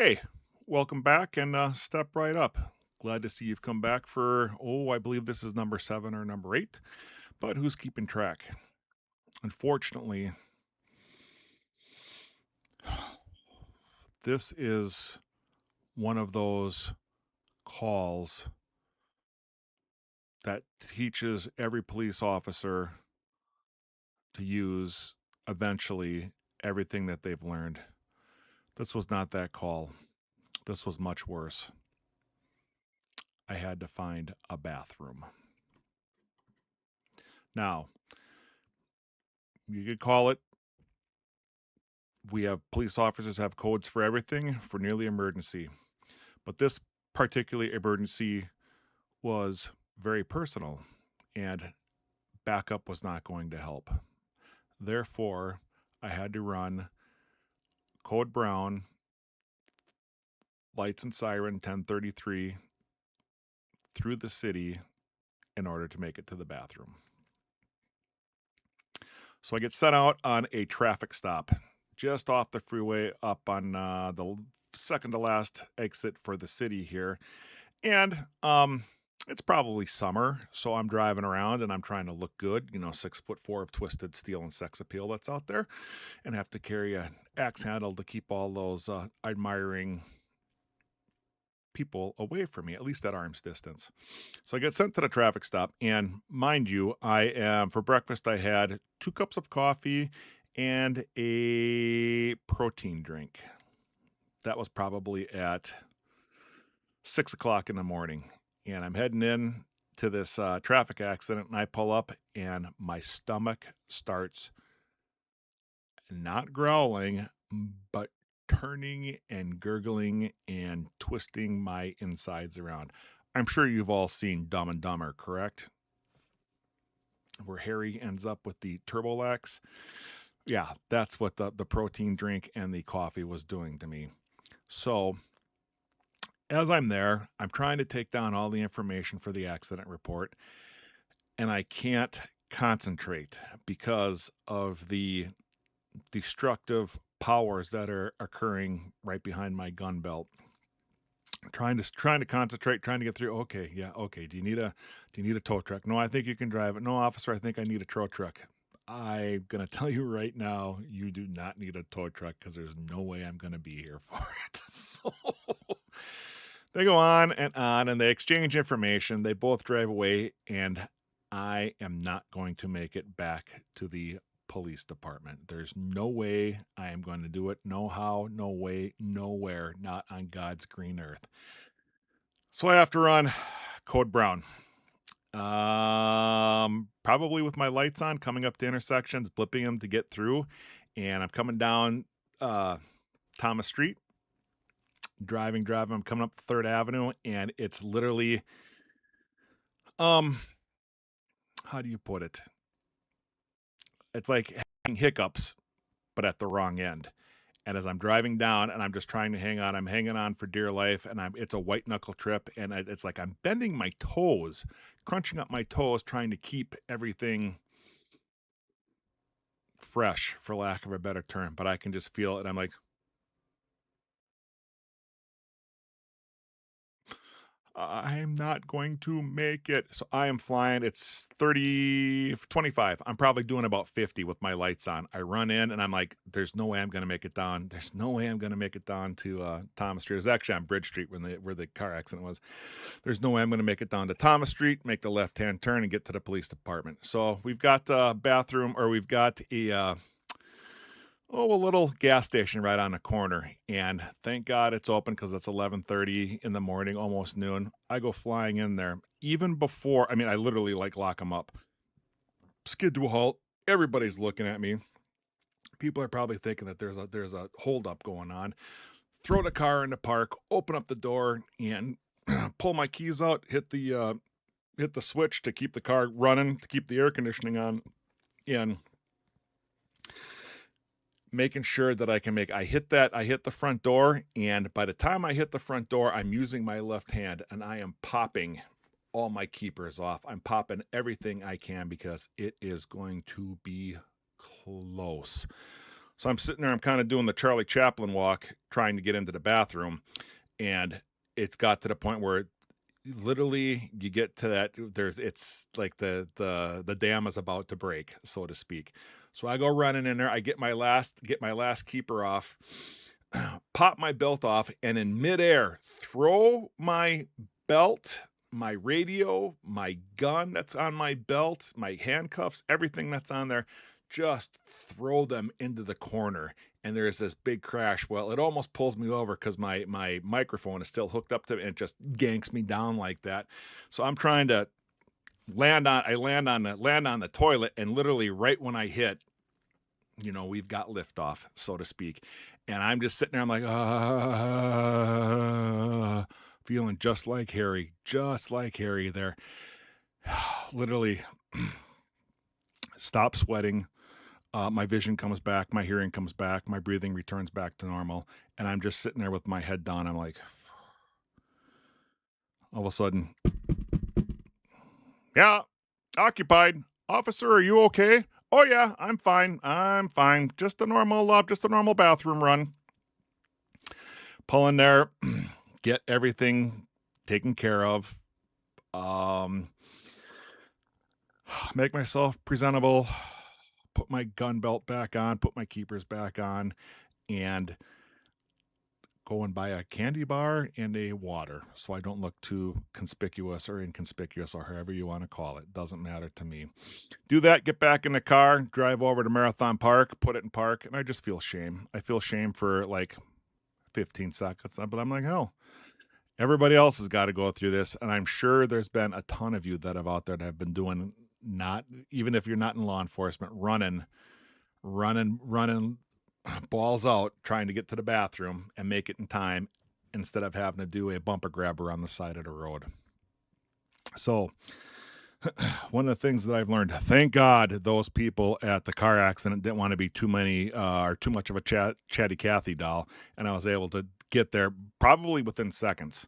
Hey, welcome back and step right up. Glad to see you've come back for, I believe this is number seven or number eight, but who's keeping track? Unfortunately, this is one of those calls that teaches every police officer to use eventually everything that they've learned. This was not that call. This was much worse. I had to find a bathroom. Now, you could call it, we have police officers have codes for everything for nearly emergency. But this particular emergency was very personal, and backup was not going to help. Therefore, I had to run Code Brown, lights and siren 1033 through the city in order to make it to the bathroom. So I get set out on a traffic stop just off the freeway up on the second to last exit for the city here. And it's probably summer, so I'm driving around and I'm trying to look good, 6'4" of twisted steel and sex appeal that's out there, and have to carry an axe handle to keep all those admiring people away from me, at least at arm's distance. So I get sent to the traffic stop, and mind you, for breakfast I had 2 cups of coffee and a protein drink. That was probably at 6 o'clock in the morning, and I'm heading in to this traffic accident, and I pull up, and my stomach starts not growling, but turning and gurgling and twisting my insides around. I'm sure you've all seen Dumb and Dumber, correct? Where Harry ends up with the Turbolax. Yeah, that's what the protein drink and the coffee was doing to me. So as I'm there, I'm trying to take down all the information for the accident report, and I can't concentrate because of the destructive powers that are occurring right behind my gun belt. Trying to concentrate, trying to get through. Okay, yeah, okay. Do you need a tow truck? No, I think you can drive it. No, officer, I think I need a tow truck. I'm gonna tell you right now, you do not need a tow truck because there's no way I'm gonna be here for it. So they go on, and they exchange information. They both drive away, and I am not going to make it back to the police department. There's no way I am going to do it. No how, no way, nowhere, not on God's green earth. So I have to run Code Brown. Probably with my lights on, coming up to intersections, blipping them to get through, and I'm coming down Thomas Street, driving. I'm coming up Third Avenue, and it's literally, um, how do you put it? It's like having hiccups, but at the wrong end. And as I'm driving down and I'm just trying to hang on, I'm hanging on for dear life, and it's a white knuckle trip, and it's like I'm bending my toes, crunching up my toes, trying to keep everything fresh, for lack of a better term. But I can just feel it, and I'm like, I'm not going to make it. So I am flying. It's 30, 25. I'm probably doing about 50 with my lights on. I run in and I'm like, there's no way I'm going to make it down. There's no way I'm going to make it down to Thomas Street. It was actually on Bridge Street where the car accident was. There's no way I'm going to make it down to Thomas Street, make the left-hand turn and get to the police department. So we've got the bathroom, or we've got a little gas station right on the corner, and thank God it's open because it's 11:30 in the morning, almost noon. I go flying in there even before. I mean, I literally like lock them up, skid to a halt. Everybody's looking at me. People are probably thinking that there's a holdup going on. Throw the car in the park, open up the door, and pull my keys out. Hit the switch to keep the car running, to keep the air conditioning on, and making sure that I hit the front door, and by the time I hit the front door, I'm using my left hand and I am popping all my keepers off. I'm popping everything I can because it is going to be close. So I'm sitting there, I'm kind of doing the Charlie Chaplin walk, trying to get into the bathroom, and it's got to the point where literally you get to that it's like the dam is about to break, so to speak. So I go running in there, I get my last keeper off, pop my belt off, and in midair throw my belt, my radio, my gun that's on my belt, my handcuffs, everything that's on there, just throw them into the corner. And there's this big crash. Well, it almost pulls me over because my microphone is still hooked up to it and it just ganks me down like that. So I'm trying to land on the toilet, and literally right when I hit, we've got liftoff, so to speak. And I'm just sitting there, I'm like, feeling just like Harry there. Literally stop sweating. My vision comes back, my hearing comes back, my breathing returns back to normal. And I'm just sitting there with my head down. I'm like, all of a sudden, yeah, occupied. Officer, are you okay? Oh yeah, I'm fine. I'm fine. Just a normal bathroom run. Pull in there, get everything taken care of. Make myself presentable, put my gun belt back on, put my keepers back on, and go and buy a candy bar and a water so I don't look too conspicuous or inconspicuous, or however you want to call it. Doesn't matter to me. Do that, get back in the car, drive over to Marathon Park, put it in park, and I just feel shame. I feel shame for like 15 seconds, but I'm like, hell, everybody else has got to go through this. And I'm sure there's been a ton of you that have out there that have been doing, not even if you're not in law enforcement, running balls out trying to get to the bathroom and make it in time instead of having to do a bumper grabber on the side of the road. So one of the things that I've learned, thank God those people at the car accident didn't want to be too much of a chatty Cathy doll, and I was able to get there probably within seconds.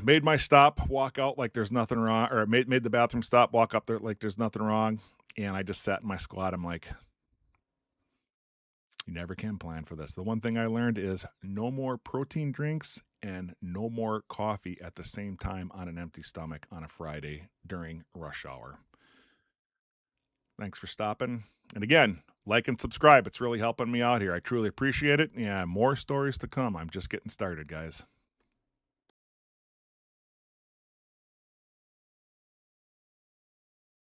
Made my stop, walk out like there's nothing wrong, or made the bathroom stop, walk up there like there's nothing wrong, and I just sat in my squat. I'm like, you never can plan for this. The one thing I learned is no more protein drinks and no more coffee at the same time on an empty stomach on a Friday during rush hour. Thanks for stopping. And again, like and subscribe. It's really helping me out here. I truly appreciate it. Yeah, more stories to come. I'm just getting started, guys.